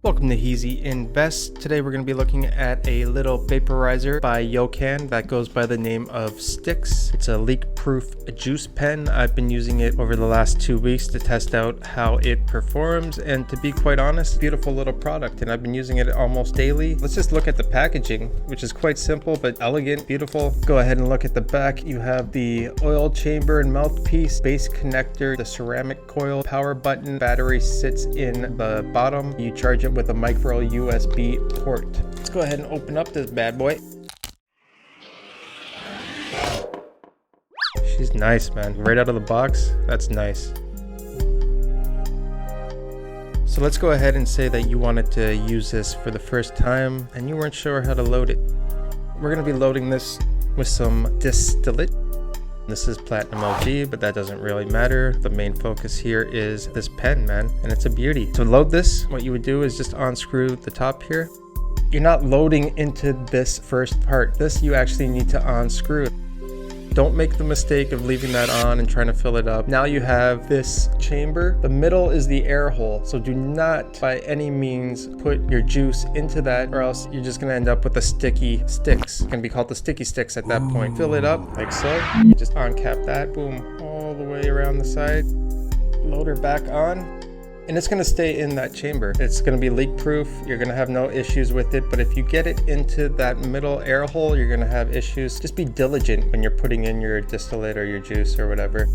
Welcome to Heasie Invest. Today we're going to be looking at a little vaporizer by Yocan that goes by the name of Stix. It's a leak-proof juice pen. I've been using it over the last 2 weeks to test out how it performs, and to be quite honest, beautiful little product, and I've been using it almost daily. Let's just look at the packaging, which is quite simple but elegant, beautiful. Go ahead and look at the back. You have the oil chamber and mouthpiece, base connector, the ceramic coil, power button, battery sits in the bottom. You charge it with a micro USB port. Let's go ahead and open up this bad boy. She's nice, man. Right out of the box, that's nice. So let's go ahead and say that you wanted to use this for the first time and you weren't sure how to load it. We're going to be loading this with some distillate. This is platinum LG, but that doesn't really matter. The main focus here is this pen, man, and it's a beauty. To load this, what you would do is just unscrew the top here. You're not loading into this first part. This you actually need to unscrew. Don't make the mistake of leaving that on and trying to fill it up. Now you have this chamber. The middle is the air hole, so do not by any means put your juice into that, or else you're just gonna end up with a sticky Stix. It's gonna be called the sticky Stix at that point. Fill it up like so. You just uncap that, boom, all the way around the side. Load her back on. And it's going to stay in that chamber. It's going to be leak proof. You're going to have no issues with it. But if you get it into that middle air hole, you're going to have issues. Just be diligent when you're putting in your distillate or your juice or whatever.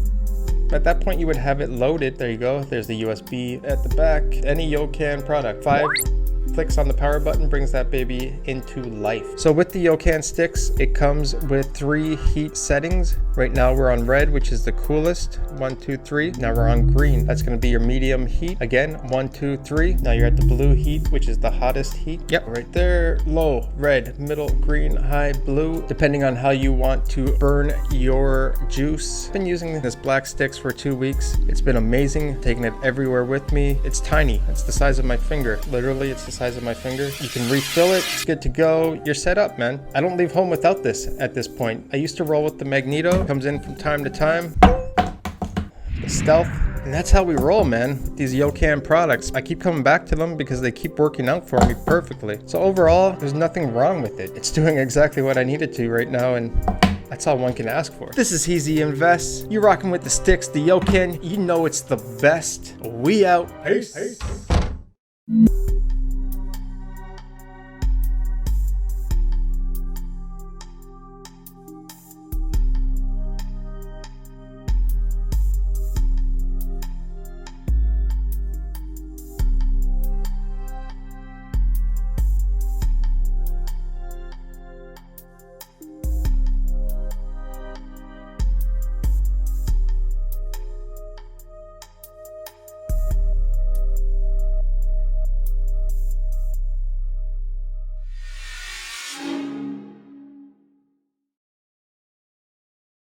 At that point, you would have it loaded. There you go. There's the USB at the back. Any Yocan product. 5 clicks on the power button brings that baby into life. So with the Yocan Stix, it comes with 3 heat settings. Right now we're on red, which is the coolest. 1, 2, 3. Now we're on green. That's going to be your medium heat. Again, 1, 2, 3. Now you're at the blue heat, which is the hottest heat. Yep, right there. Low, red, middle, green, high, blue. Depending on how you want to burn your juice. I've been using this black Stix for 2 weeks. It's been amazing. Taking it everywhere with me. It's tiny. It's the size of my finger. Literally, it's the size of my finger. You can refill it. It's good to go. You're set up, man. I don't leave home without this at this point. I used to roll with the Magneto. Comes in from time to time. The Stealth. And that's how we roll, man, with these Yocan products. I keep coming back to them because they keep working out for me perfectly. So overall, there's nothing wrong with it. It's doing exactly what I need it to right now, and that's all one can ask for. This is Heasie Invest. You're rocking with the Stix, the Yocan. You know it's the best. We out. Peace.